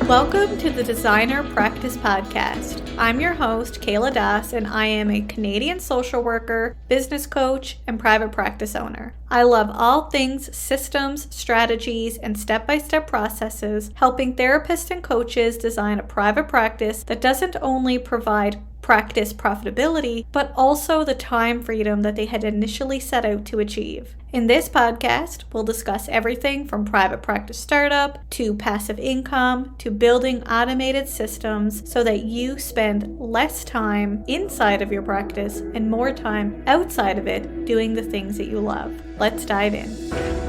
Welcome to the Designer Practice Podcast. I'm your host, Kayla Das, and I am a Canadian social worker, business coach, and private practice owner. I love all things systems, strategies, and step-by-step processes, helping therapists and coaches design a private practice that doesn't only provide practice profitability, but also the time freedom that they had initially set out to achieve. In this podcast, we'll discuss everything from private practice startup to passive income to building automated systems so that you spend less time inside of your practice and more time outside of it doing the things that you love. Let's dive in.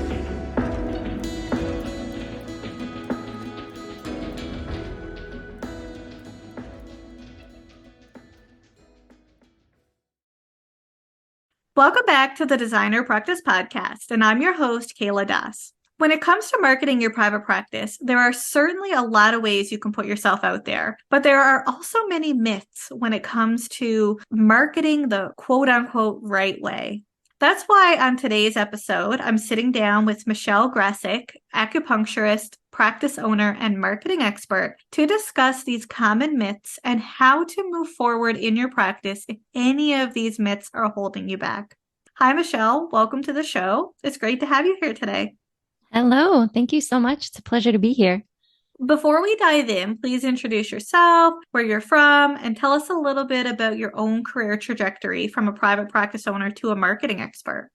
Welcome back to the Designer Practice Podcast, and I'm your host, Kayla Das. When it comes to marketing your private practice, there are certainly a lot of ways you can put yourself out there, but there are also many myths when it comes to marketing the quote-unquote right way. That's why on today's episode, I'm sitting down with Michelle Grasek, acupuncturist, practice owner, and marketing expert to discuss these common myths and how to move forward in your practice if any of these myths are holding you back. Hi, Michelle. Welcome to the show. It's great to have you here today. Hello. Thank you so much. It's a pleasure to be here. Before we dive in, please introduce yourself, where you're from, and tell us a little bit about your own career trajectory from a private practice owner to a marketing expert.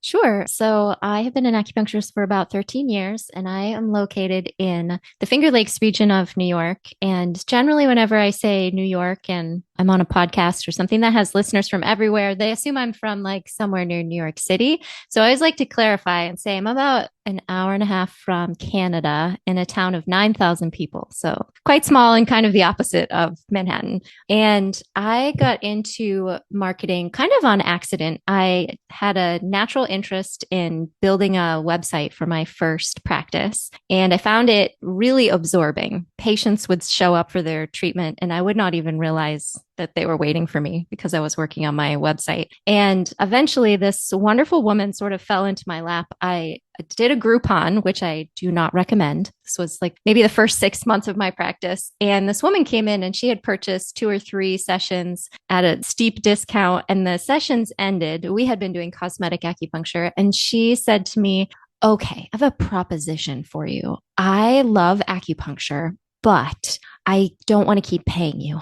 Sure. So I have been an acupuncturist for about 13 years, and I am located in the Finger Lakes region of New York. And generally, whenever I say New York and I'm on a podcast or something that has listeners from everywhere, they assume I'm from like somewhere near New York City. So I always like to clarify and say I'm about an hour and a half from Canada in a town of 9,000 people. So quite small and kind of the opposite of Manhattan. And I got into marketing kind of on accident. I had a natural interest in building a website for my first practice, and I found it really absorbing. Patients would show up for their treatment, and I would not even realize that they were waiting for me because I was working on my website. And eventually this wonderful woman sort of fell into my lap. I did a Groupon, which I do not recommend. This was like maybe the first 6 months of my practice. And this woman came in and she had purchased 2 or 3 sessions at a steep discount. And the sessions ended. We had been doing cosmetic acupuncture. And she said to me, "Okay, I have a proposition for you. I love acupuncture, but I don't want to keep paying you."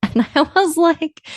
And I was like,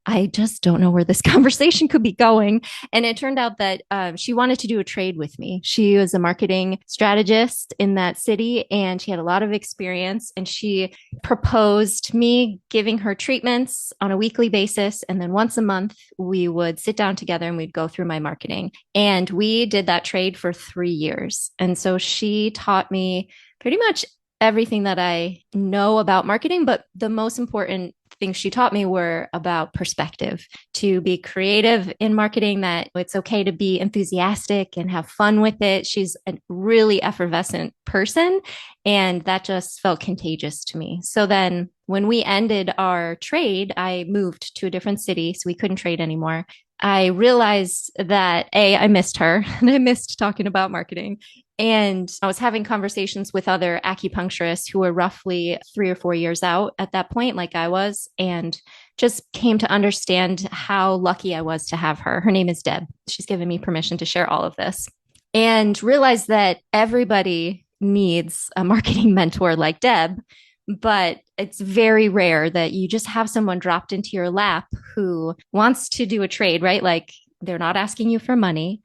I just don't know where this conversation could be going. And it turned out that she wanted to do a trade with me. She was a marketing strategist in that city, and she had a lot of experience. And she proposed me giving her treatments on a weekly basis. And then once a month, we would sit down together and we'd go through my marketing. And we did that trade for 3 years. And so she taught me pretty much everything that I know about marketing, but the most important things she taught me were about perspective, to be creative in marketing, that it's okay to be enthusiastic and have fun with it. She's a really effervescent person, and that just felt contagious to me. So then when we ended our trade, I moved to a different city, so we couldn't trade anymore. I realized that I missed her and I missed talking about marketing. And I was having conversations with other acupuncturists who were roughly 3 or 4 years out at that point, like I was, and just came to understand how lucky I was to have her. Her name is Deb. She's given me permission to share all of this, and realized that everybody needs a marketing mentor like Deb. But it's very rare that you just have someone dropped into your lap who wants to do a trade, right? Like they're not asking you for money,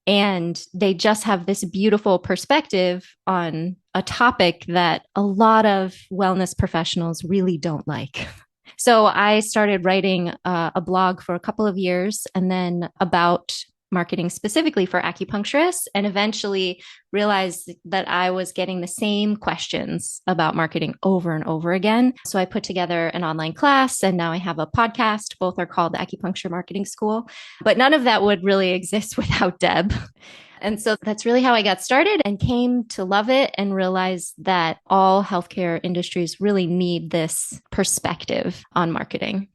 and they just have this beautiful perspective on a topic that a lot of wellness professionals really don't like. So I started writing a blog for a couple of years, and then about marketing specifically for acupuncturists, and eventually realized that I was getting the same questions about marketing over and over again. So I put together an online class, and now I have a podcast. Both are called the Acupuncture Marketing School, but none of that would really exist without Deb. And so that's really how I got started and came to love it, and realized that all healthcare industries really need this perspective on marketing.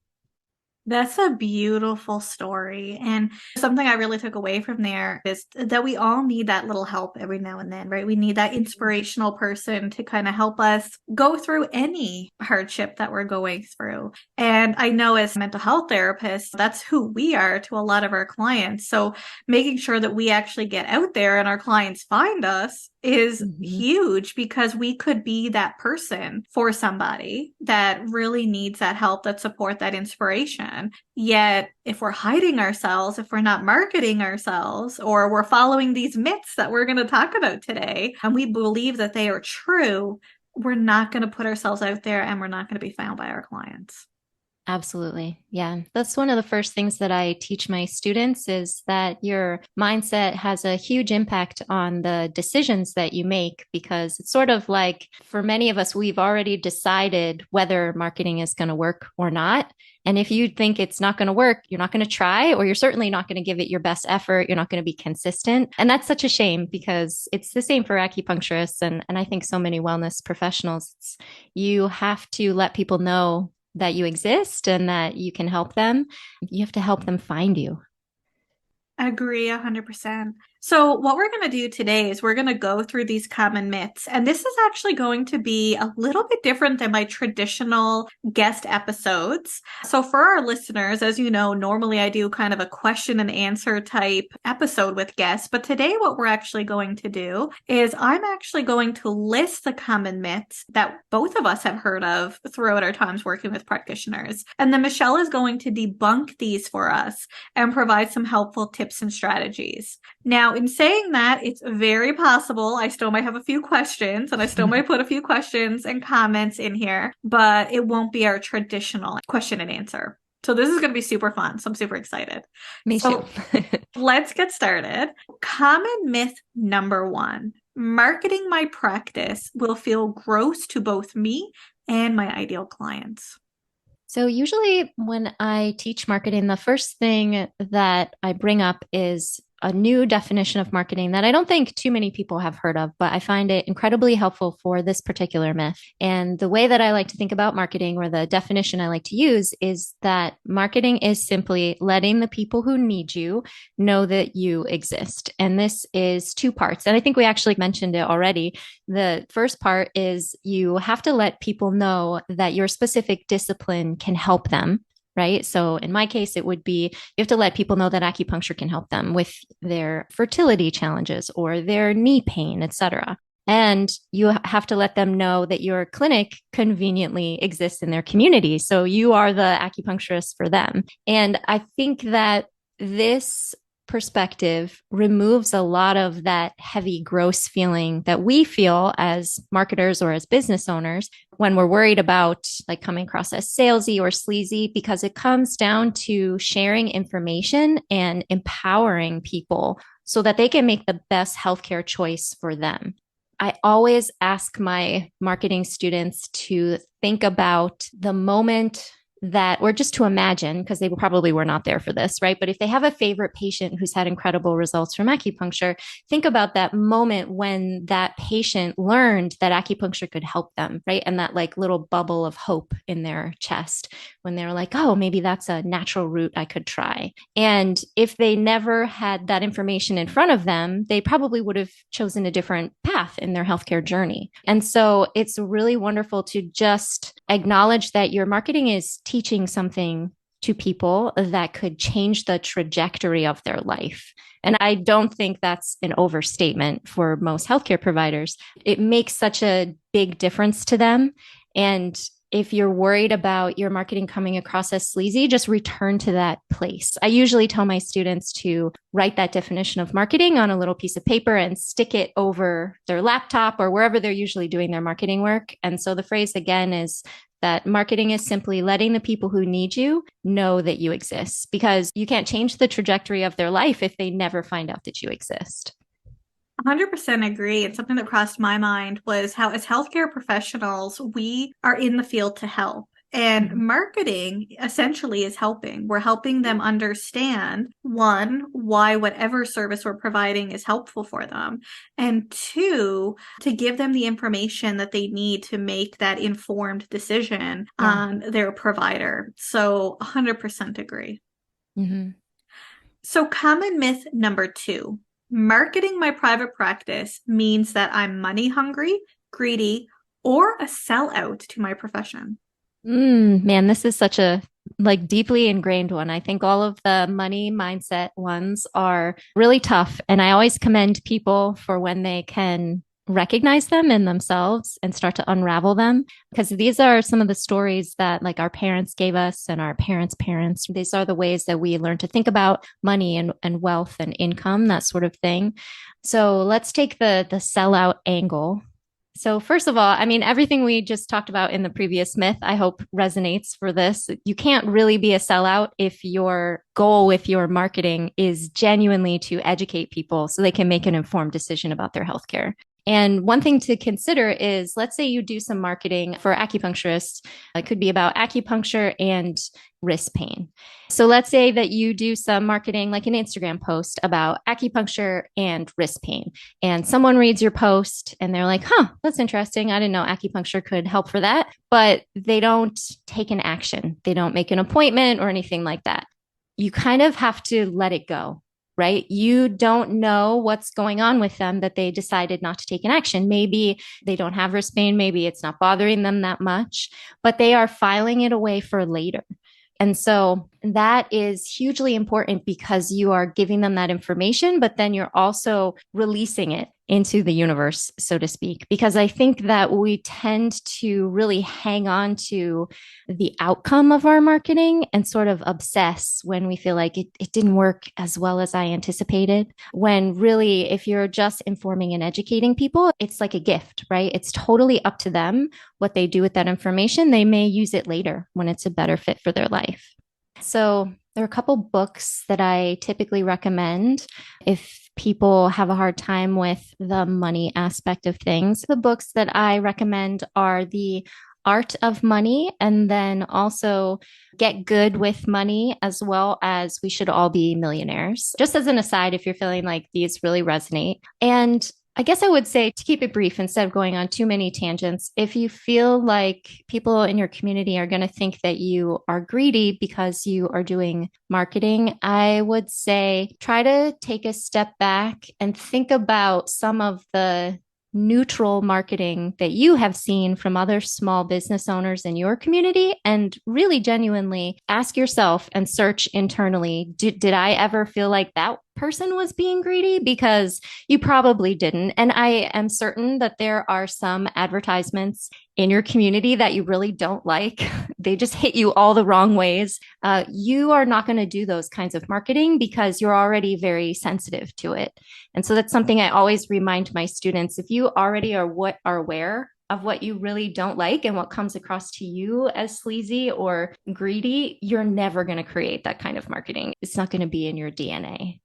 That's a beautiful story. And something I really took away from there is that we all need that little help every now and then, right? We need that inspirational person to kind of help us go through any hardship that we're going through. And I know as mental health therapists, that's who we are to a lot of our clients. So making sure that we actually get out there and our clients find us is Mhm. huge because we could be that person for somebody that really needs that help, that support, that inspiration. Yet, if we're hiding ourselves, if we're not marketing ourselves, or we're following these myths that we're going to talk about today, and we believe that they are true, we're not going to put ourselves out there and we're not going to be found by our clients. Absolutely. Yeah. That's one of the first things that I teach my students is that your mindset has a huge impact on the decisions that you make because it's sort of like for many of us, we've already decided whether marketing is going to work or not. And if you think it's not going to work, you're not going to try, or you're certainly not going to give it your best effort. You're not going to be consistent. And that's such a shame because it's the same for acupuncturists. And I think so many wellness professionals. You have to let people know that you exist and that you can help them. You have to help them find you. Agree 100%. So, what we're going to do today is we're going to go through these common myths. And this is actually going to be a little bit different than my traditional guest episodes. So, for our listeners, as you know, normally I do kind of a question and answer type episode with guests. But today, what we're actually going to do is I'm actually going to list the common myths that both of us have heard of throughout our times working with practitioners. And then Michelle is going to debunk these for us and provide some helpful tips and strategies. Now, in saying that, it's very possible I still might have a few questions and I still might put a few questions and comments in here, but it won't be our traditional question and answer. So this is going to be super fun. So I'm super excited. Me too. So let's get started. Common myth number one: marketing my practice will feel gross to both me and my ideal clients. So, usually when I teach marketing, the first thing that I bring up is a new definition of marketing that I don't think too many people have heard of, but I find it incredibly helpful for this particular myth. And the way that I like to think about marketing, or the definition I like to use, is that marketing is simply letting the people who need you know that you exist. And this is two parts. And I think we actually mentioned it already. The first part is you have to let people know that your specific discipline can help them, right? So in my case, it would be you have to let people know that acupuncture can help them with their fertility challenges or their knee pain, etc. And you have to let them know that your clinic conveniently exists in their community. So you are the acupuncturist for them. And I think that this perspective removes a lot of that heavy, gross feeling that we feel as marketers or as business owners when we're worried about like coming across as salesy or sleazy, because it comes down to sharing information and empowering people so that they can make the best healthcare choice for them. I always ask my marketing students to think about the moment that, or just to imagine, because they probably were not there for this, right? But if they have a favorite patient who's had incredible results from acupuncture, think about that moment when that patient learned that acupuncture could help them, right? And that like little bubble of hope in their chest when they're like, oh, maybe that's a natural route I could try. And if they never had that information in front of them, they probably would have chosen a different path in their healthcare journey. And so it's really wonderful to just acknowledge that your marketing is teaching something to people that could change the trajectory of their life. And I don't think that's an overstatement for most healthcare providers. It makes such a big difference to them. And if you're worried about your marketing coming across as sleazy, just return to that place. I usually tell my students to write that definition of marketing on a little piece of paper and stick it over their laptop or wherever they're usually doing their marketing work. And so the phrase again is that marketing is simply letting the people who need you know that you exist, because you can't change the trajectory of their life if they never find out that you exist. 100% agree. And something that crossed my mind was how, as healthcare professionals, we are in the field to help. And Mhm. marketing essentially is helping. We're helping them understand, one, why whatever service we're providing is helpful for them, and two, to give them the information that they need to make that informed decision Yeah. on their provider. So 100% agree. Hmm. So, common myth number two, marketing my private practice means that I'm money hungry, greedy, or a sellout to my profession. Man, this is such a like deeply ingrained one. I think all of the money mindset ones are really tough. And I always commend people for when they can recognize them in themselves and start to unravel them. Because these are some of the stories that like our parents gave us and our parents' parents. These are the ways that we learn to think about money and wealth and income, that sort of thing. So let's take the sellout angle. So, first of all, I mean, everything we just talked about in the previous myth, I hope resonates for this. You can't really be a sellout if your goal with your marketing is genuinely to educate people so they can make an informed decision about their healthcare. And one thing to consider is let's say you do some marketing for acupuncturists. It could be about acupuncture and wrist pain. So let's say that you do some marketing, like an Instagram post about acupuncture and wrist pain. And someone reads your post and they're like, huh, that's interesting. I didn't know acupuncture could help for that. But they don't take an action, they don't make an appointment or anything like that. You kind of have to let it go, right? You don't know what's going on with them that they decided not to take an action. Maybe they don't have wrist pain, maybe it's not bothering them that much, but they are filing it away for later. And so that is hugely important because you are giving them that information, but then you're also releasing it into the universe, so to speak. Because I think that we tend to really hang on to the outcome of our marketing and sort of obsess when we feel like it didn't work as well as I anticipated. When really, if you're just informing and educating people, it's like a gift, right? It's totally up to them what they do with that information. They may use it later when it's a better fit for their life. So, there are a couple books that I typically recommend if people have a hard time with the money aspect of things. The books that I recommend are The Art of Money and then also Get Good with Money, as well as We Should All Be Millionaires. Just as an aside, if you're feeling like these really resonate. And I guess I would say to keep it brief instead of going on too many tangents, if you feel like people in your community are going to think that you are greedy because you are doing marketing, I would say try to take a step back and think about some of the neutral marketing that you have seen from other small business owners in your community and really genuinely ask yourself and search internally, did I ever feel like that person was being greedy? Because you probably didn't. And I am certain that there are some advertisements in your community that you really don't like. They just hit you all the wrong ways. You are not going to do those kinds of marketing because you're already very sensitive to it. And so that's something I always remind my students. If you already are aware of what you really don't like and what comes across to you as sleazy or greedy, you're never going to create that kind of marketing. It's not going to be in your DNA.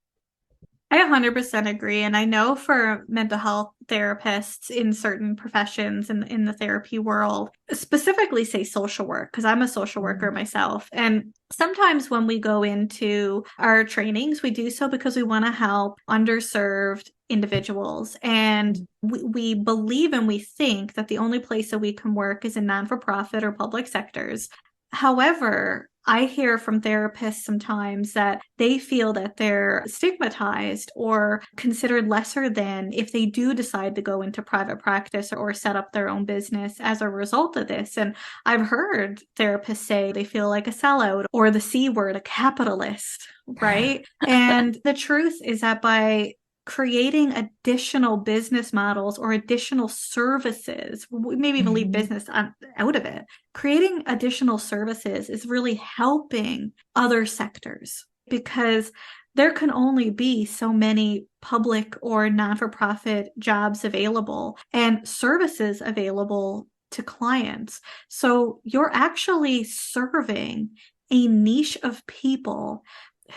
I 100% agree. And I know for mental health therapists in certain professions in the therapy world, specifically say social work, because I'm a social worker Mm-hmm. myself. And sometimes when we go into our trainings, we do so because we want to help underserved individuals. And we believe and we think that the only place that we can work is in non-for-profit or public sectors. However, I hear from therapists sometimes that they feel that they're stigmatized or considered lesser than if they do decide to go into private practice or set up their own business as a result of this. And I've heard therapists say they feel like a sellout or the C word, a capitalist, right? And the truth is that by creating additional business models or additional services, maybe even leave Mm-hmm. business out of it, creating additional services is really helping other sectors because there can only be so many public or non-for-profit jobs available and services available to clients. So you're actually serving a niche of people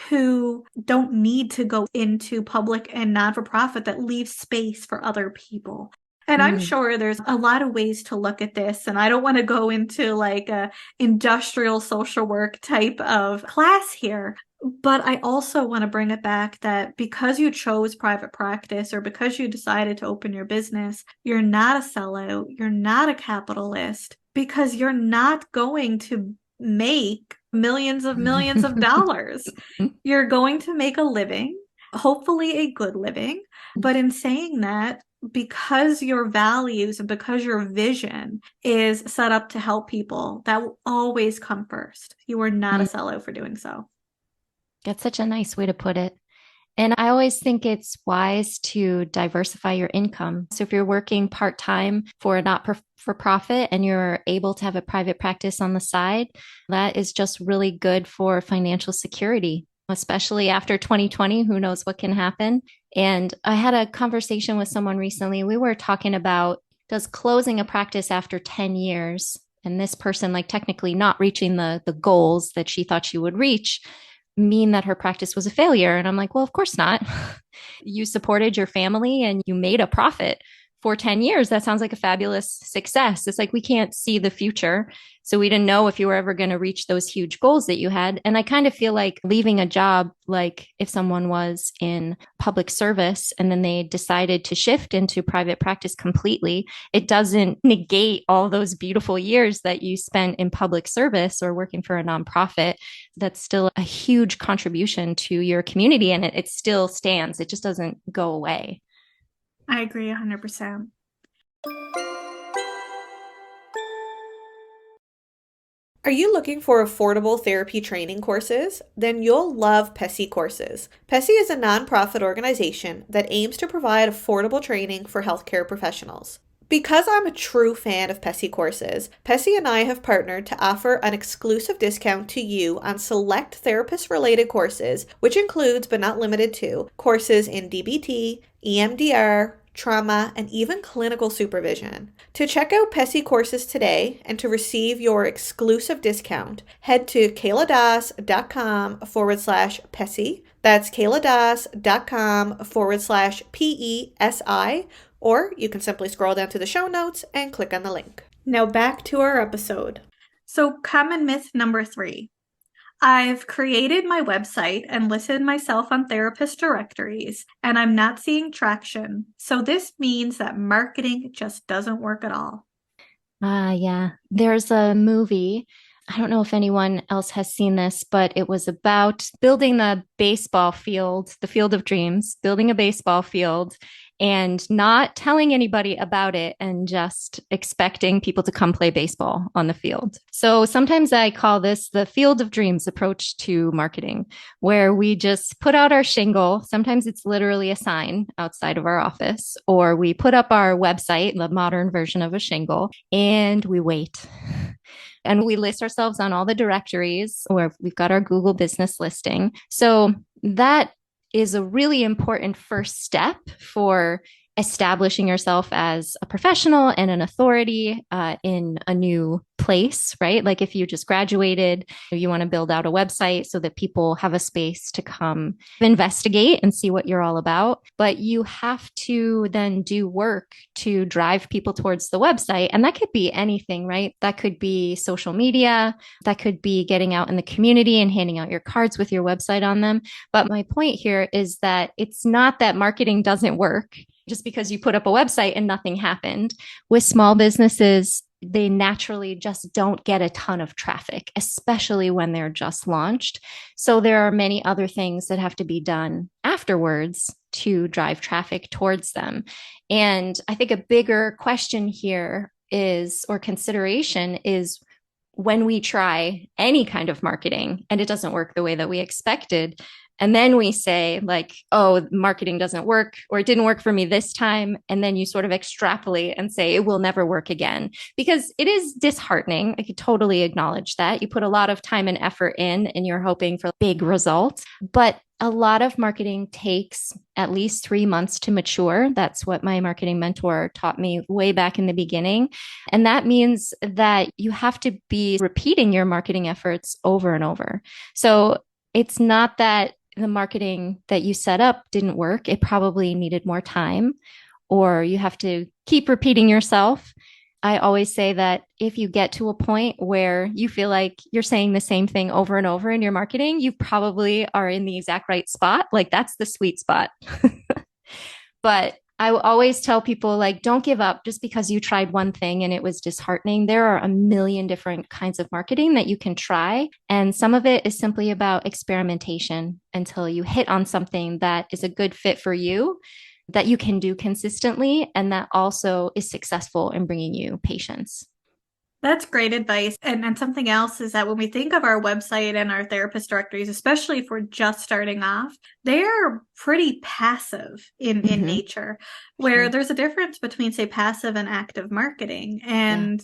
who don't need to go into public and non-for-profit that leaves space for other people. And I'm Mm. sure there's a lot of ways to look at this. And I don't want to go into like a industrial social work type of class here. But I also want to bring it back that because you chose private practice or because you decided to open your business, you're not a sellout, you're not a capitalist, because you're not going to make millions of dollars. You're going to make a living, hopefully a good living. But in saying that, because your values and because your vision is set up to help people, that will always come first. You are not a sellout for doing so. That's such a nice way to put it. And I always think it's wise to diversify your income. So if you're working part time for a not for profit and you're able to have a private practice on the side, that is just really good for financial security, especially after 2020. Who knows what can happen? And I had a conversation with someone recently. We were talking about, does closing a practice after 10 years and this person like technically not reaching the goals that she thought she would reach mean that her practice was a failure? And I'm like, well, of course not. You supported your family and you made a profit for 10 years. That sounds like a fabulous success. It's like we can't see the future. So we didn't know if you were ever going to reach those huge goals that you had. And I kind of feel like leaving a job, like if someone was in public service and then they decided to shift into private practice completely, it doesn't negate all those beautiful years that you spent in public service or working for a nonprofit. That's still a huge contribution to your community and it still stands. It just doesn't go away. I agree 100%. Are you looking for affordable therapy training courses? Then you'll love PESI Courses. PESI is a nonprofit organization that aims to provide affordable training for healthcare professionals. Because I'm a true fan of PESI Courses, PESI and I have partnered to offer an exclusive discount to you on select therapist-related courses, which includes but not limited to courses in DBT, EMDR, trauma, and even clinical supervision. To check out PESI courses today and to receive your exclusive discount, head to kayladas.com/PESI. That's kayladas.com/PESI, or you can simply scroll down to the show notes and click on the link. Now back to our episode. So, common myth number 3. I've created my website and listed myself on therapist directories, and I'm not seeing traction. So this means that marketing just doesn't work at all. Yeah. There's a movie. I don't know if anyone else has seen this, but it was about building the baseball field, the field of dreams, building a baseball field and not telling anybody about it and just expecting people to come play baseball on the field. So sometimes I call this the field of dreams approach to marketing, where we just put out our shingle. Sometimes it's literally a sign outside of our office, or we put up our website, the modern version of a shingle, and we wait. And we list ourselves on all the directories where we've got our Google business listing. So that is a really important first step for establishing yourself as a professional and an authority in a new place, right? Like if you just graduated, you want to build out a website so that people have a space to come investigate and see what you're all about. But you have to then do work to drive people towards the website. And that could be anything, right? That could be social media. That could be getting out in the community and handing out your cards with your website on them. But my point here is that it's not that marketing doesn't work just because you put up a website and nothing happened. With small businesses, they naturally just don't get a ton of traffic, especially when they're just launched. So there are many other things that have to be done afterwards to drive traffic towards them. And I think a bigger question here is, or consideration is, when we try any kind of marketing and it doesn't work the way that we expected, and then we say like, oh, marketing doesn't work, or it didn't work for me this time. And then you sort of extrapolate and say it will never work again, because it is disheartening. I could totally acknowledge that. You put a lot of time and effort in and you're hoping for big results. But a lot of marketing takes at least 3 months to mature. That's what my marketing mentor taught me way back in the beginning. And that means that you have to be repeating your marketing efforts over and over. So it's not that the marketing that you set up didn't work. It probably needed more time, or you have to keep repeating yourself. I always say that if you get to a point where you feel like you're saying the same thing over and over in your marketing, you probably are in the exact right spot. Like that's the sweet spot. But I will always tell people, like, don't give up just because you tried one thing and it was disheartening. There are a million different kinds of marketing that you can try. And some of it is simply about experimentation until you hit on something that is a good fit for you, that you can do consistently, and that also is successful in bringing you patients. That's great advice. And something else is that when we think of our website and our therapist directories, especially if we're just starting off, they're pretty passive in Mm-hmm. nature, where Sure. there's a difference between, say, passive and active marketing. Yeah. And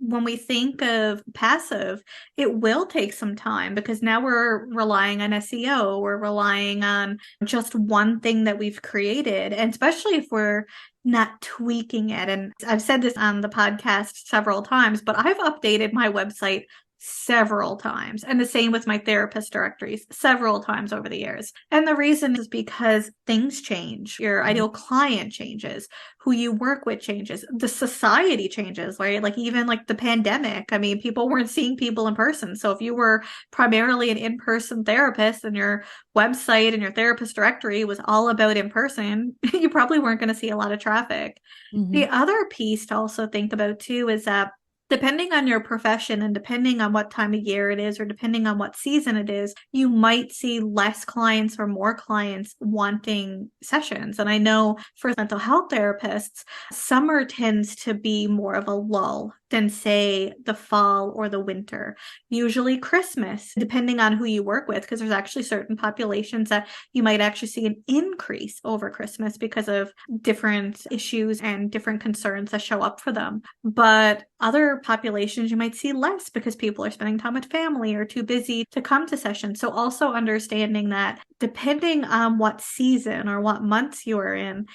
when we think of passive, it will take some time because now we're relying on SEO, we're relying on just one thing that we've created, and especially if we're not tweaking it. And I've said this on the podcast several times, but I've updated my website several times, and the same with my therapist directories several times over the years. And the reason is because things change, your ideal client changes, who you work with changes, the society changes, right? Like even like the pandemic, I mean, people weren't seeing people in person. So if you were primarily an in-person therapist and your website and your therapist directory was all about in person, you probably weren't going to see a lot of traffic. Mm-hmm. The other piece to also think about too is that depending on your profession and depending on what time of year it is or depending on what season it is, you might see less clients or more clients wanting sessions. And I know for mental health therapists, summer tends to be more of a lull than, say, the fall or the winter. Usually Christmas, depending on who you work with, because there's actually certain populations that you might actually see an increase over Christmas because of different issues and different concerns that show up for them. But other populations, you might see less because people are spending time with family or too busy to come to sessions. So also understanding that depending on what season or what months you are in,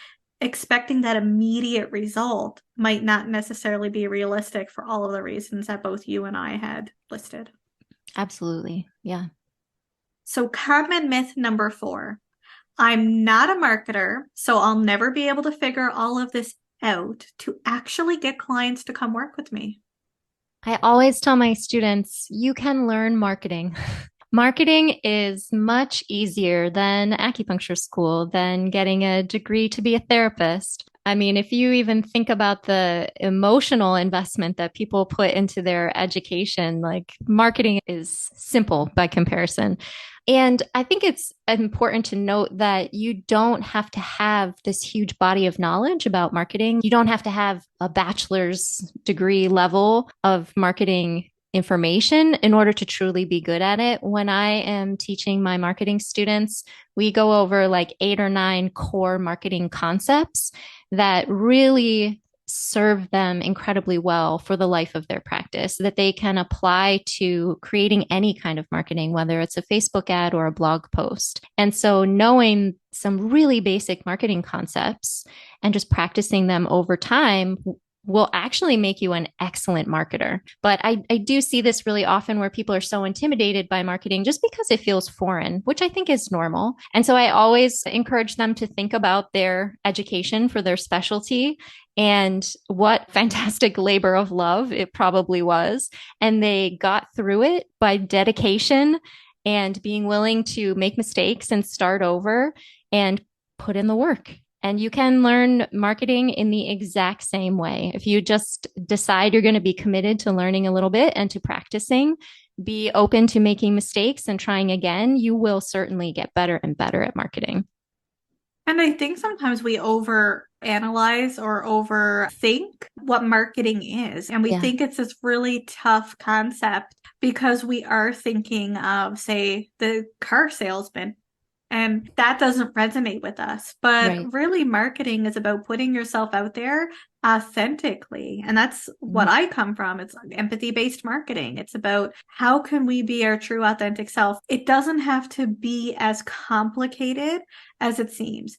expecting that immediate result might not necessarily be realistic for all of the reasons that both you and I had listed. Absolutely. Yeah. So common myth number 4. I'm not a marketer, so I'll never be able to figure all of this out to actually get clients to come work with me. I always tell my students, you can learn marketing. Marketing is much easier than acupuncture school, than getting a degree to be a therapist. I mean, if you even think about the emotional investment that people put into their education, like marketing is simple by comparison. And I think it's important to note that you don't have to have this huge body of knowledge about marketing. You don't have to have a bachelor's degree level of marketing information in order to truly be good at it. When I am teaching my marketing students, we go over like 8 or 9 core marketing concepts that really serve them incredibly well for the life of their practice, that they can apply to creating any kind of marketing, whether it's a Facebook ad or a blog post. And so knowing some really basic marketing concepts and just practicing them over time will actually make you an excellent marketer. But I do see this really often where people are so intimidated by marketing just because it feels foreign, which I think is normal. And so I always encourage them to think about their education for their specialty and what fantastic labor of love it probably was. And they got through it by dedication and being willing to make mistakes and start over and put in the work. And you can learn marketing in the exact same way. If you just decide you're going to be committed to learning a little bit and to practicing, be open to making mistakes and trying again, you will certainly get better and better at marketing. And I think sometimes we over analyze or overthink what marketing is. And we Yeah, think it's this really tough concept because we are thinking of, say, the car salesman. And that doesn't resonate with us. right. But really, marketing is about putting yourself out there authentically. And that's what Mhm. I come from. It's empathy-based marketing. It's about how can we be our true authentic self? It doesn't have to be as complicated as it seems.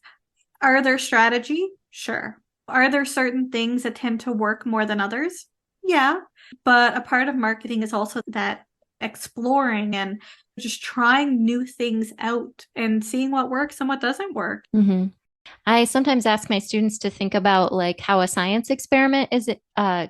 Are there strategy? Sure. Are there certain things that tend to work more than others? Yeah. But a part of marketing is also that exploring and just trying new things out and seeing what works and what doesn't work. Mm-hmm. I sometimes ask my students to think about like how a science experiment is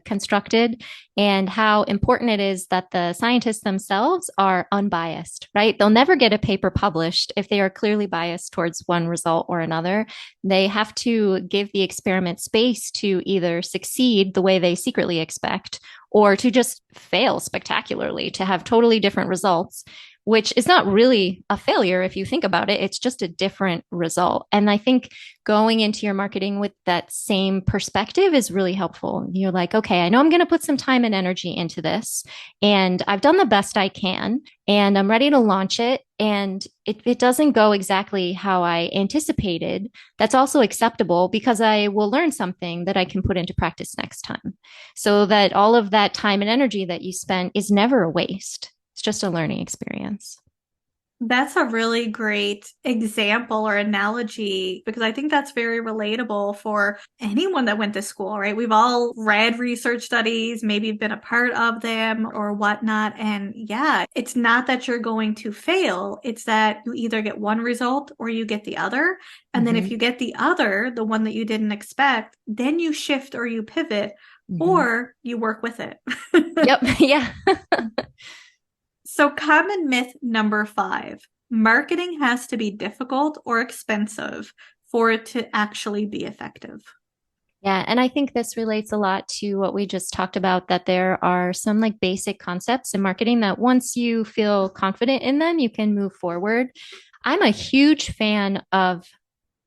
constructed and how important it is that the scientists themselves are unbiased, right? They'll never get a paper published if they are clearly biased towards one result or another. They have to give the experiment space to either succeed the way they secretly expect or to just fail spectacularly, to have totally different results, which is not really a failure if you think about it. It's just a different result. And I think going into your marketing with that same perspective is really helpful. You're like, okay, I know I'm going to put some time and energy into this, and I've done the best I can, and I'm ready to launch it. And it doesn't go exactly how I anticipated. That's also acceptable because I will learn something that I can put into practice next time. So that all of that time and energy that you spent is never a waste. It's just a learning experience. That's a really great example or analogy because I think that's very relatable for anyone that went to school, right? We've all read research studies, maybe been a part of them or whatnot. And yeah, it's not that you're going to fail, it's that you either get one result or you get the other. And then if Mm-hmm. you get the other, the one that you didn't expect, then you shift or you pivot Mm-hmm. or you work with it. Yep. Yeah. So, common myth number 5, marketing has to be difficult or expensive for it to actually be effective. Yeah, and I think this relates a lot to what we just talked about, that there are some like basic concepts in marketing that once you feel confident in them, you can move forward. I'm a huge fan of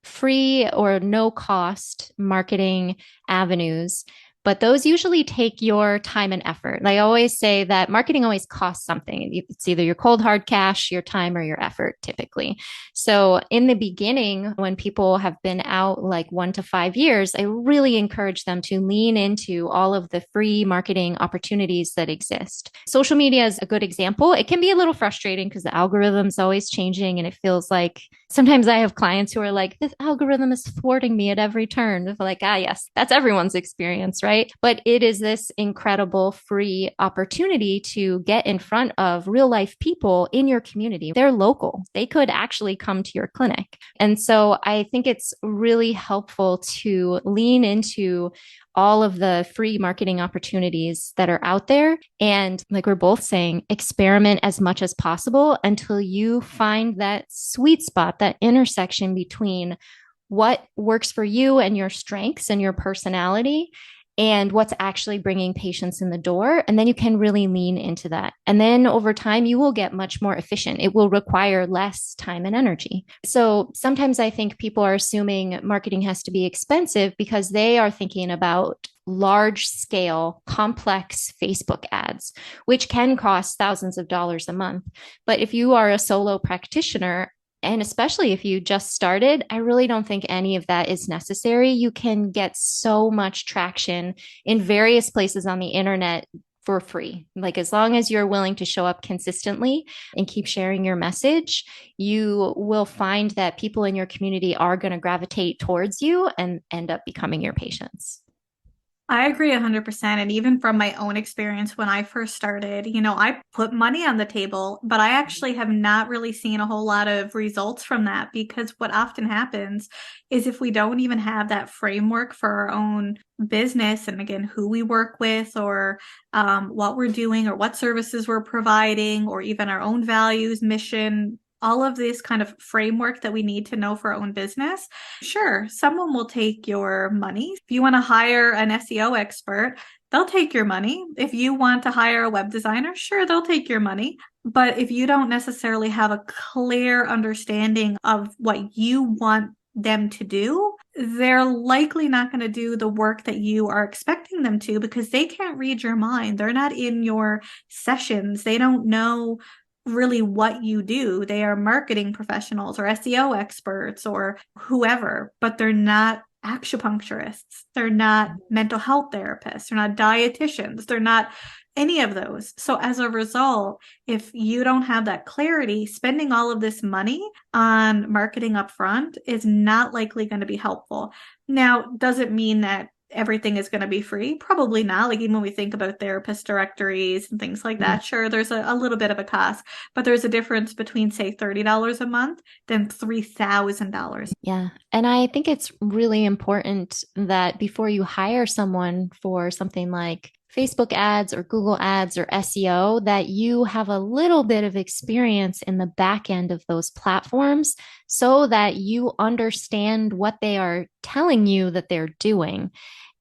free or no cost marketing avenues, but those usually take your time and effort. I always say that marketing always costs something. It's either your cold hard cash, your time, or your effort typically. So in the beginning, when people have been out like 1 to 5 years, I really encourage them to lean into all of the free marketing opportunities that exist. Social media is a good example. It can be a little frustrating because the algorithm's always changing, and it feels like sometimes I have clients who are like, this algorithm is thwarting me at every turn. They're like, ah, yes, that's everyone's experience, right? But it is this incredible free opportunity to get in front of real life people in your community. They're local, they could actually come to your clinic. And so I think it's really helpful to lean into all of the free marketing opportunities that are out there. And like we're both saying, experiment as much as possible until you find that sweet spot, that intersection between what works for you and your strengths and your personality and what's actually bringing patients in the door. And then you can really lean into that. And then over time, you will get much more efficient. It will require less time and energy. So sometimes I think people are assuming marketing has to be expensive because they are thinking about large scale, complex Facebook ads, which can cost thousands of dollars a month. But if you are a solo practitioner, and especially if you just started, I really don't think any of that is necessary. You can get so much traction in various places on the internet for free. Like, as long as you're willing to show up consistently and keep sharing your message, you will find that people in your community are going to gravitate towards you and end up becoming your patients. I agree 100%. And even from my own experience when I first started, I put money on the table, but I actually have not really seen a whole lot of results from that because what often happens is if we don't even have that framework for our own business and again, who we work with or what we're doing or what services we're providing or even our own values, mission, all of this kind of framework that we need to know for our own business. Sure, someone will take your money. If you want to hire an SEO expert, they'll take your money. If you want to hire a web designer, sure, they'll take your money. But if you don't necessarily have a clear understanding of what you want them to do, they're likely not going to do the work that you are expecting them to because they can't read your mind. They're not in your sessions. They don't know really what you do. They are marketing professionals or SEO experts or whoever, but they're not acupuncturists. They're not mental health therapists. They're not dietitians. They're not any of those. So as a result, if you don't have that clarity, spending all of this money on marketing upfront is not likely going to be helpful. Now, does it mean that everything is going to be free? Probably not. Like even when we think about therapist directories and things like that, sure, there's a little bit of a cost, but there's a difference between say $30 a month than $3,000. Yeah. And I think it's really important that before you hire someone for something like Facebook ads or Google ads or SEO, that you have a little bit of experience in the back end of those platforms so that you understand what they are telling you that they're doing.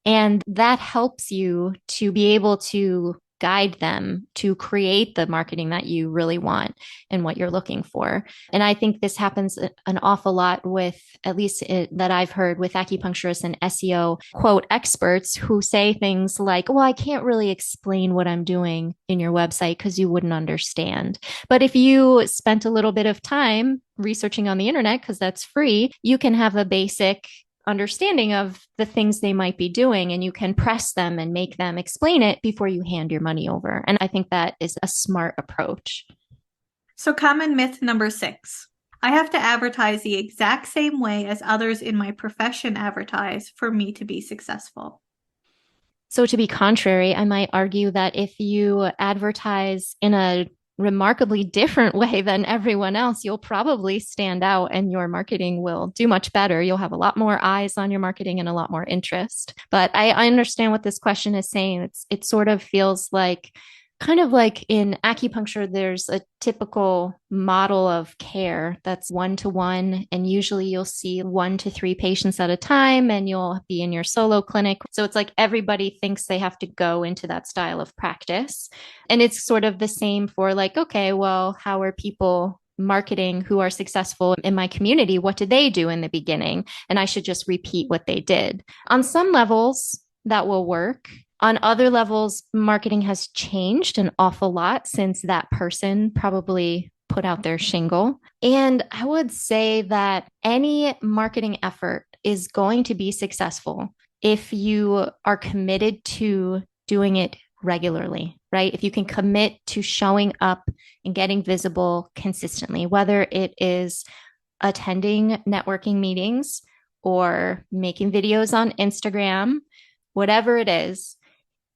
And that helps you to be able to guide them to create the marketing that you really want and what you're looking for. And I think this happens an awful lot with, at least that I've heard with acupuncturists and SEO quote experts who say things like, well, I can't really explain what I'm doing in your website because you wouldn't understand. But if you spent a little bit of time researching on the internet, because that's free, you can have a basic understanding of the things they might be doing, and you can press them and make them explain it before you hand your money over. And I think that is a smart approach. So common myth number 6. I have to advertise the exact same way as others in my profession advertise for me to be successful. So to be contrary, I might argue that if you advertise in a remarkably different way than everyone else, you'll probably stand out and your marketing will do much better. You'll have a lot more eyes on your marketing and a lot more interest. But I understand what this question is saying. It sort of feels like kind of like in acupuncture, there's a typical model of care that's 1-to-1. And usually you'll see 1 to 3 patients at a time and you'll be in your solo clinic. So it's like everybody thinks they have to go into that style of practice. And it's sort of the same for like, okay, well, how are people marketing who are successful in my community? What did they do in the beginning? And I should just repeat what they did. On some levels, that will work. On other levels, marketing has changed an awful lot since that person probably put out their shingle. And I would say that any marketing effort is going to be successful if you are committed to doing it regularly, right? If you can commit to showing up and getting visible consistently, whether it is attending networking meetings or making videos on Instagram, whatever it is,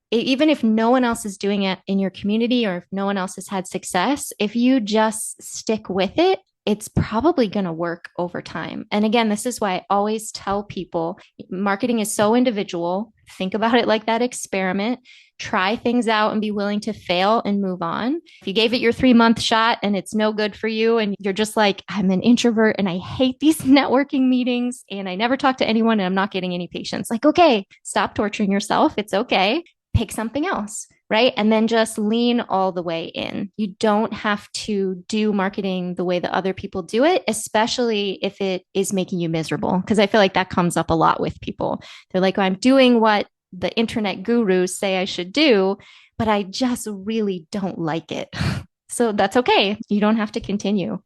even if no one else is doing it in your community or if no one else has had success, if you just stick with it, it's probably going to work over time. And again, this is why I always tell people marketing is so individual. Think about it like that experiment. Try things out and be willing to fail and move on. If you gave it your 3-month shot and it's no good for you and you're just like, I'm an introvert and I hate these networking meetings and I never talk to anyone and I'm not getting any patients, like, okay, stop torturing yourself. It's okay. Pick something else, right? And then just lean all the way in. You don't have to do marketing the way that other people do it, especially if it is making you miserable. Because I feel like that comes up a lot with people. They're like, oh, I'm doing what the internet gurus say I should do, but I just really don't like it. So that's okay. You don't have to continue.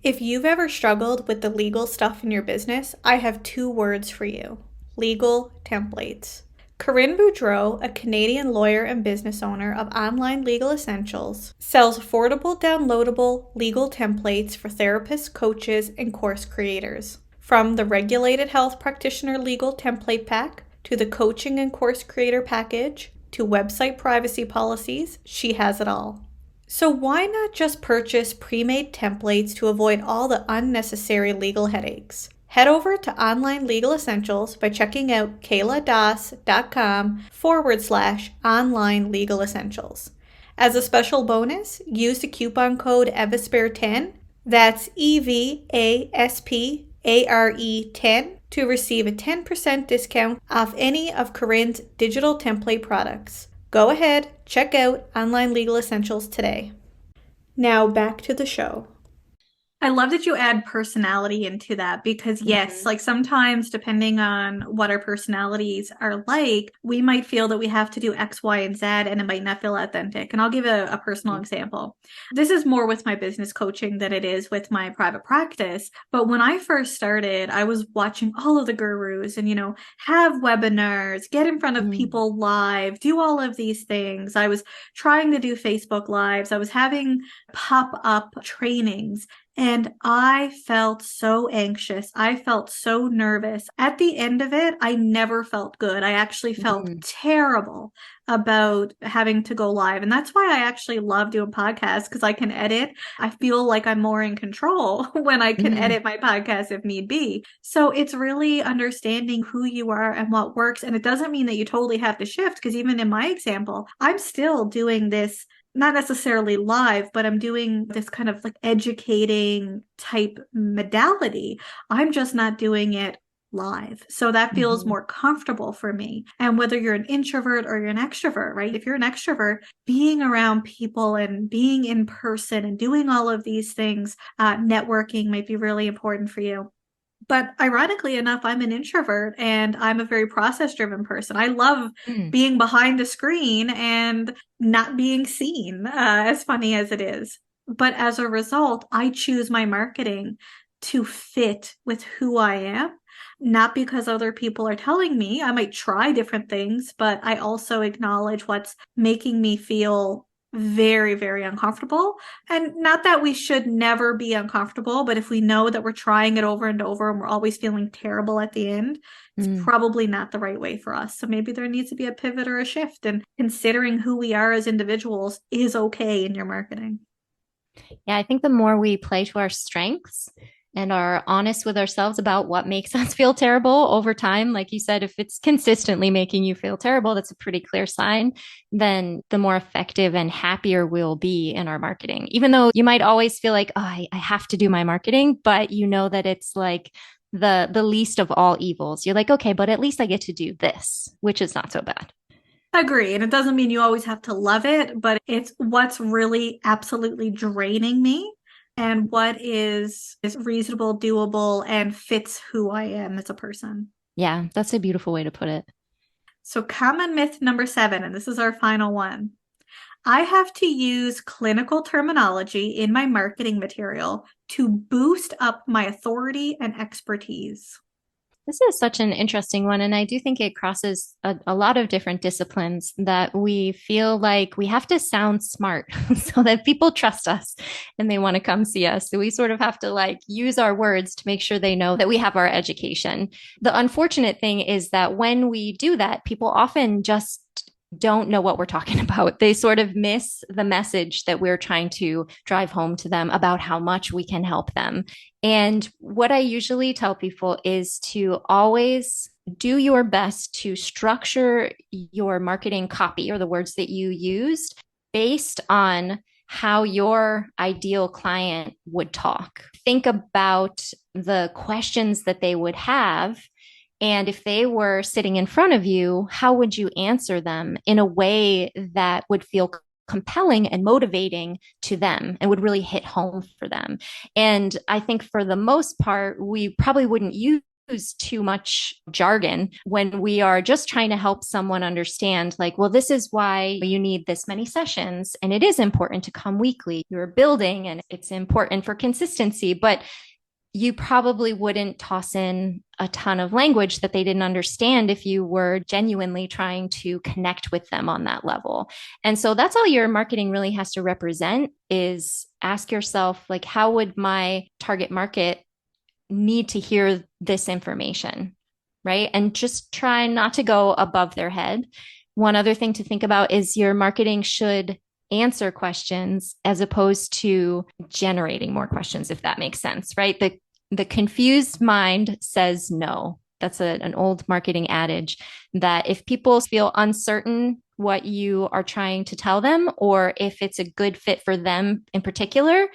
If you've ever struggled with the legal stuff in your business, I have 2 words for you: legal templates. Corinne Boudreau, a Canadian lawyer and business owner of Online Legal Essentials, sells affordable, downloadable legal templates for therapists, coaches, and course creators. From the Regulated Health Practitioner Legal Template Pack to the Coaching and Course Creator Package to website privacy policies, she has it all. So why not just purchase pre-made templates to avoid all the unnecessary legal headaches? Head over to Online Legal Essentials by checking out kayladas.com/online legal essentials. As a special bonus, use the coupon code EVASPARE10, that's EVASPARE10, to receive a 10% discount off any of Corinne's digital template products. Go ahead, check out Online Legal Essentials today. Now back to the show. I love that you add personality into that because yes, like sometimes depending on what our personalities are like, we might feel that we have to do X, Y, and Z and it might not feel authentic. And I'll give a personal example. This is more with my business coaching than it is with my private practice. But when I first started, I was watching all of the gurus and, have webinars, get in front of people live, do all of these things. I was trying to do Facebook Lives. I was having pop-up trainings. And I felt so anxious. I felt so nervous. At the end of it, I never felt good. I actually felt Mm, terrible about having to go live. And that's why I actually love doing podcasts because I can edit. I feel like I'm more in control when I can mm, edit my podcast if need be. So it's really understanding who you are and what works. And it doesn't mean that you totally have to shift because even in my example, I'm still doing this not necessarily live, but I'm doing this kind of like educating type modality. I'm just not doing it live. So that feels mhm. more comfortable for me. And whether you're an introvert or you're an extrovert, right? If you're an extrovert, being around people and being in person and doing all of these things, networking might be really important for you. But ironically enough, I'm an introvert and I'm a very process driven person. I love Mm, being behind a screen and not being seen, as funny as it is. But as a result, I choose my marketing to fit with who I am, not because other people are telling me. I might try different things, but I also acknowledge what's making me feel very, very uncomfortable. And not that we should never be uncomfortable, but if we know that we're trying it over and over and we're always feeling terrible at the end, it's mm. probably not the right way for us. So maybe there needs to be a pivot or a shift, and considering who we are as individuals is okay in your marketing. Yeah, I think the more we play to our strengths and are honest with ourselves about what makes us feel terrible over time, like you said, if it's consistently making you feel terrible, that's a pretty clear sign, then the more effective and happier we'll be in our marketing. Even though you might always feel like, oh, I have to do my marketing, but you know that it's like the least of all evils. You're like, okay, but at least I get to do this, which is not so bad. Agree. And it doesn't mean you always have to love it, but it's what's really absolutely draining me and what is reasonable, doable, and fits who I am as a person. Yeah, that's a beautiful way to put it. So common myth number 7, and this is our final one. I have to use clinical terminology in my marketing material to boost up my authority and expertise. This is such an interesting one. And I do think it crosses a lot of different disciplines that we feel like we have to sound smart so that people trust us and they want to come see us. So we sort of have to like use our words to make sure they know that we have our education. The unfortunate thing is that when we do that, people often just don't know what we're talking about. They sort of miss the message that we're trying to drive home to them about how much we can help them. And what I usually tell people is to always do your best to structure your marketing copy or the words that you used based on how your ideal client would talk. Think about the questions that they would have, and if they were sitting in front of you, how would you answer them in a way that would feel compelling and motivating to them and would really hit home for them? And I think for the most part, we probably wouldn't use too much jargon when we are just trying to help someone understand, like, well, this is why you need this many sessions. And it is important to come weekly. You're building and it's important for consistency. But you probably wouldn't toss in a ton of language that they didn't understand if you were genuinely trying to connect with them on that level. And so that's all your marketing really has to represent is ask yourself, like, how would my target market need to hear this information? Right. And just try not to go above their head. One other thing to think about is your marketing should answer questions as opposed to generating more questions, if that makes sense, right? The confused mind says no. That's an old marketing adage that if people feel uncertain what you are trying to tell them, or if it's a good fit for them in particular,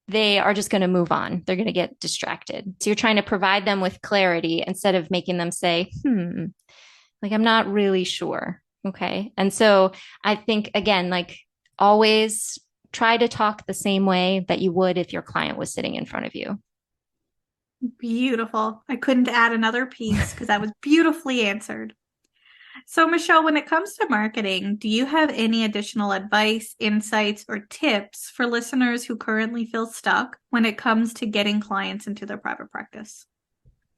they are just going to move on. They're going to get distracted. So you're trying to provide them with clarity instead of making them say, like, I'm not really sure. Okay. And so I think, again, like always try to talk the same way that you would if your client was sitting in front of you. Beautiful. I couldn't add another piece because that was beautifully answered. So, Michelle, when it comes to marketing, do you have any additional advice, insights, or tips for listeners who currently feel stuck when it comes to getting clients into their private practice?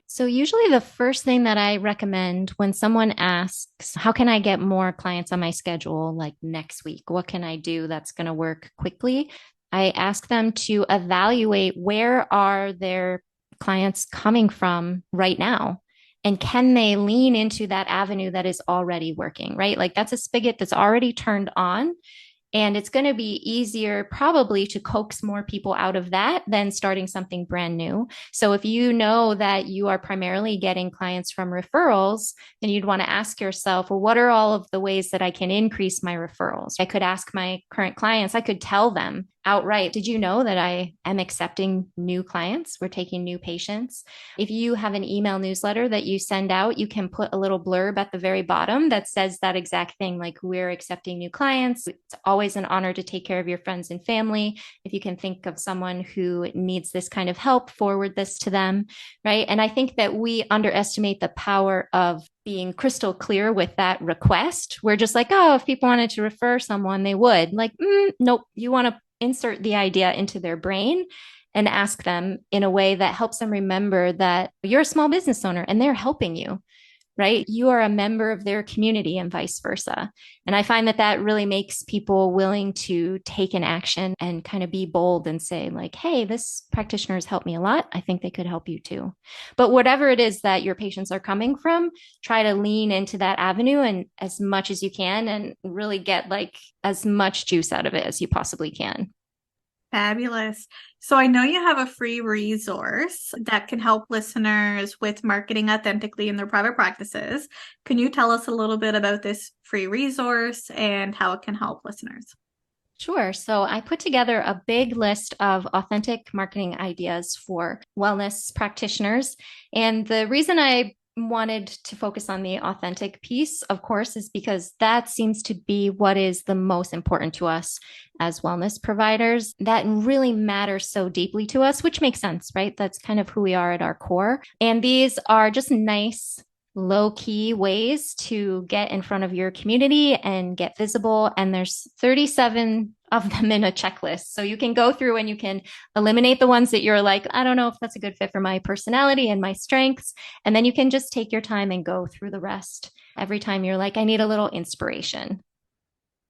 So, usually, the first thing that I recommend when someone asks, how can I get more clients on my schedule, like next week? What can I do that's going to work quickly? I ask them to evaluate where are their clients coming from right now. And can they lean into that avenue that is already working, right? Like that's a spigot that's already turned on. And it's going to be easier probably to coax more people out of that than starting something brand new. So if you know that you are primarily getting clients from referrals, then you'd want to ask yourself, well, what are all of the ways that I can increase my referrals? I could ask my current clients, I could tell them outright, did you know that I am accepting new clients? We're taking new patients. If you have an email newsletter that you send out, you can put a little blurb at the very bottom that says that exact thing, like we're accepting new clients. It's always an honor to take care of your friends and family. If you can think of someone who needs this kind of help, forward this to them, right? And I think that we underestimate the power of being crystal clear with that request. We're just like, oh, if people wanted to refer someone, they would. Like, nope, you want to insert the idea into their brain and ask them in a way that helps them remember that you're a small business owner and they're helping you, right? You are a member of their community and vice versa. And I find that that really makes people willing to take an action and kind of be bold and say, like, hey, this practitioner has helped me a lot. I think they could help you too. But whatever it is that your patients are coming from, try to lean into that avenue and as much as you can and really get like as much juice out of it as you possibly can. Fabulous. So I know you have a free resource that can help listeners with marketing authentically in their private practices. Can you tell us a little bit about this free resource and how it can help listeners? Sure. So I put together a big list of authentic marketing ideas for wellness practitioners. And the reason I wanted to focus on the authentic piece, of course, is because that seems to be what is the most important to us as wellness providers. That really matters so deeply to us, which makes sense, right? That's kind of who we are at our core. And these are just nice, low key ways to get in front of your community and get visible. And there's 37 of them in a checklist. So you can go through and you can eliminate the ones that you're like, I don't know if that's a good fit for my personality and my strengths. And then you can just take your time and go through the rest every time you're like, I need a little inspiration.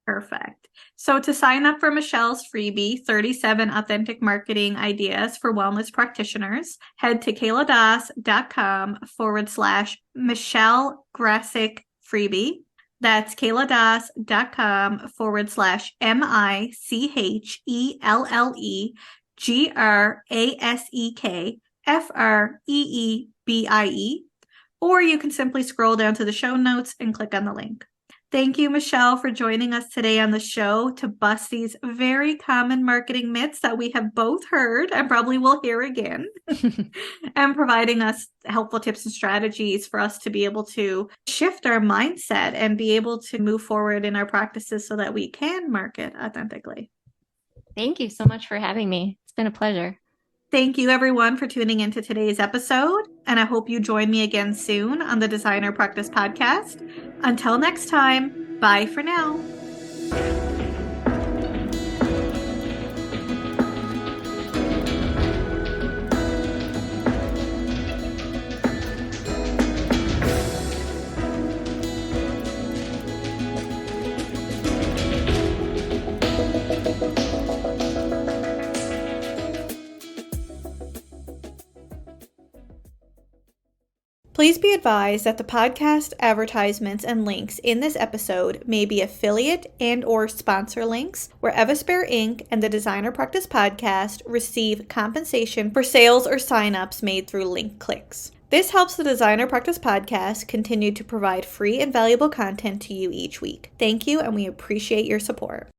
Perfect. So to sign up for Michelle's freebie, 37 authentic marketing ideas for wellness practitioners, head to kayladas.com/Michelle Grasek freebie. That's kayladas.com/MICHELLEGRASEKFREEBIE. Or you can simply scroll down to the show notes and click on the link. Thank you, Michelle, for joining us today on the show to bust these very common marketing myths that we have both heard and probably will hear again, and providing us helpful tips and strategies for us to be able to shift our mindset and be able to move forward in our practices so that we can market authentically. Thank you so much for having me. It's been a pleasure. Thank you, everyone, for tuning into today's episode, and I hope you join me again soon on the Designer Practice Podcast. Until next time, bye for now. Please be advised that the podcast advertisements and links in this episode may be affiliate and/or sponsor links where Evaspare Inc. and the Designer Practice Podcast receive compensation for sales or signups made through link clicks. This helps the Designer Practice Podcast continue to provide free and valuable content to you each week. Thank you, and we appreciate your support.